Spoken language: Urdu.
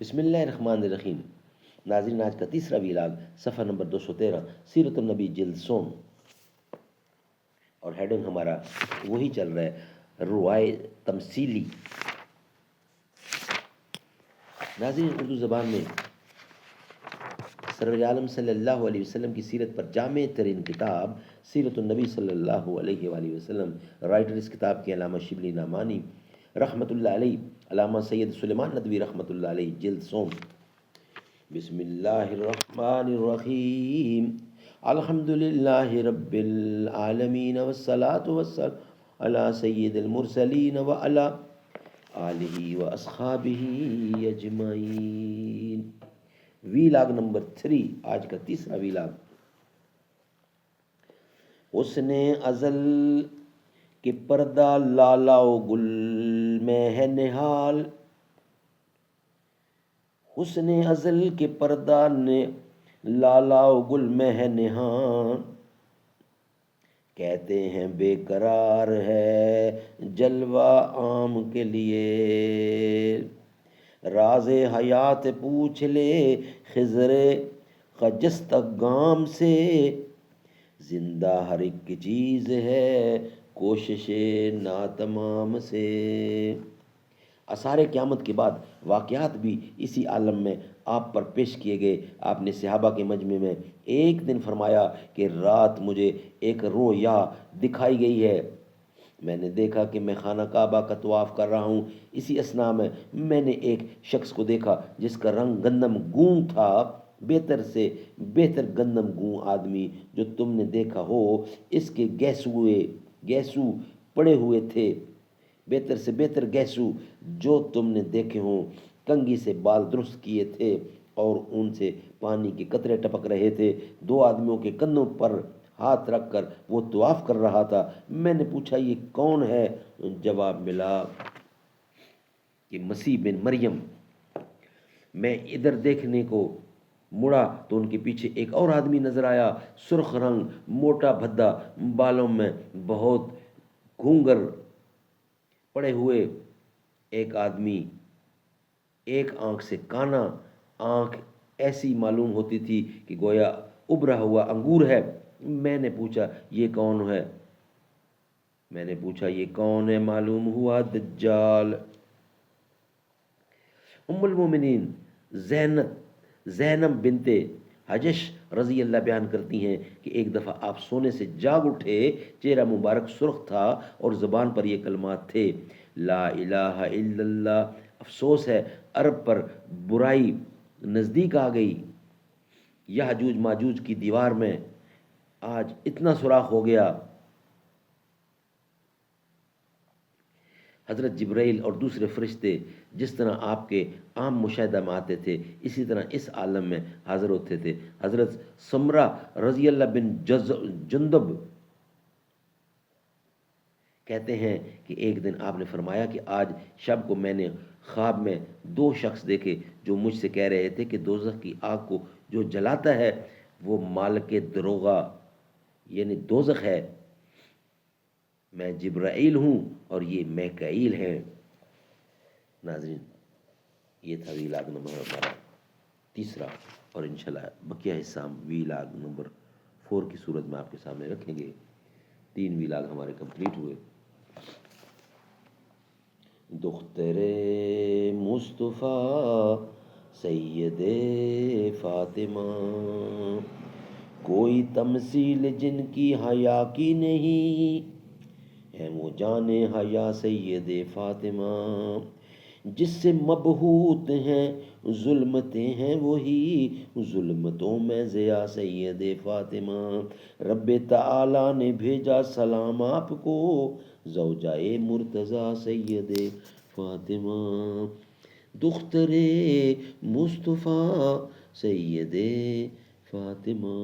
بسم اللہ الرحمن الرحیم۔ ناظرین، آج کا تیسرا ویلاگ صفحہ نمبر 213، سیرت النبی جلد سوم، اور ہیڈنگ ہمارا وہی چل رہا ہے، روائے تمثیلی۔ ناظرین، اردو زبان میں سرور عالم صلی اللہ علیہ وسلم کی سیرت پر جامع ترین کتاب سیرت النبی صلی اللہ علیہ وآلہ وسلم، رائٹر اس کتاب کے علامہ شبلی نعمانی رحمۃ اللہ علیہ، علامہ سید سلیمان ندوی رحمۃ اللہ علیہ، جلد سوم۔ بسم اللہ الرحمن الرحیم، الحمد للہ رب العالمین، والصلاة والسلام علی سید المرسلین وعلی آلہ واصحابہ اجمعین۔ ویلاگ نمبر 3، آج کا تیسرا ویلاگ۔ حسن ازل کہ پردہ لالا و گل میں ہے نہال، حسن ازل کے پردہ نے لالا و گل میں ہے نہال، کہتے ہیں بے قرار ہے جلوہ عام کے لیے، راز حیات پوچھ لے خضر خجستہ گام سے، زندہ ہر ایک چیز ہے کوشش ناتمام سے۔ آثار قیامت کے بعد واقعات بھی اسی عالم میں آپ پر پیش کیے گئے۔ آپ نے صحابہ کے مجمع میں ایک دن فرمایا کہ رات مجھے ایک رویا دکھائی گئی ہے، میں نے دیکھا کہ میں خانہ کعبہ کا طواف کر رہا ہوں، اسی اثناء میں نے ایک شخص کو دیکھا جس کا رنگ گندم گون تھا، بہتر سے بہتر گندم گون آدمی جو تم نے دیکھا ہو، اس کے گیسو پڑے ہوئے تھے، بہتر سے بہتر گیسو جو تم نے دیکھے ہوں، کنگھی سے بال درست کیے تھے اور ان سے پانی کے قطرے ٹپک رہے تھے، دو آدمیوں کے کندھوں پر ہاتھ رکھ کر وہ طواف کر رہا تھا۔ میں نے پوچھا یہ کون ہے؟ جواب ملا کہ مسیح بن مریم۔ میں ادھر دیکھنے کو مڑا تو ان کے پیچھے ایک اور آدمی نظر آیا، سرخ رنگ، موٹا بھدا، بالوں میں بہت گھونگھر پڑے ہوئے ایک آدمی، ایک آنکھ سے کانا، آنکھ ایسی معلوم ہوتی تھی کہ گویا ابھرا ہوا انگور ہے۔ میں نے پوچھا یہ کون ہے؟ میں نے پوچھا یہ کون ہے؟ معلوم ہوا دجال۔ ام المومنین زینب بنت حجش رضی اللہ بیان کرتی ہیں کہ ایک دفعہ آپ سونے سے جاگ اٹھے، چہرہ مبارک سرخ تھا اور زبان پر یہ کلمات تھے، لا الہ الا اللہ۔ افسوس ہے عرب پر برائی نزدیک آ گئی، یاجوج ماجوج کی دیوار میں آج اتنا سوراخ ہو گیا۔ حضرت جبرائیل اور دوسرے فرشتے جس طرح آپ کے عام مشاہدہ میں آتے تھے، اسی طرح اس عالم میں حاضر ہوتے تھے۔ حضرت سمرہ رضی اللہ بن جندب کہتے ہیں کہ ایک دن آپ نے فرمایا کہ آج شب کو میں نے خواب میں دو شخص دیکھے جو مجھ سے کہہ رہے تھے کہ دوزخ کی آگ کو جو جلاتا ہے وہ مالک دروغہ یعنی دوزخ ہے، میں جبرائیل ہوں اور یہ میکائیل ہے۔ ناظرین، یہ تھا ویلاگ نمبر ہمارا تیسرا، اور انشاءاللہ بقیہ حصہ ہم ویلاگ نمبر 4 کی صورت میں آپ کے سامنے رکھیں گے۔ 3 ویلاگ ہمارے کمپلیٹ ہوئے۔ دختر مصطفیٰ سید فاطمہ، کوئی تمثیل جن کی حیا کی نہیں ہے، وہ جانے حیا سید فاطمہ، جس سے مبہوت ہیں ظلمتیں ہیں وہی ظلمتوں میں ضیا سید فاطمہ، رب تعالی نے بھیجا سلام آپ کو زوجائے مرتضیٰ سید فاطمہ، دختر مصطفیٰ سید فاطمہ۔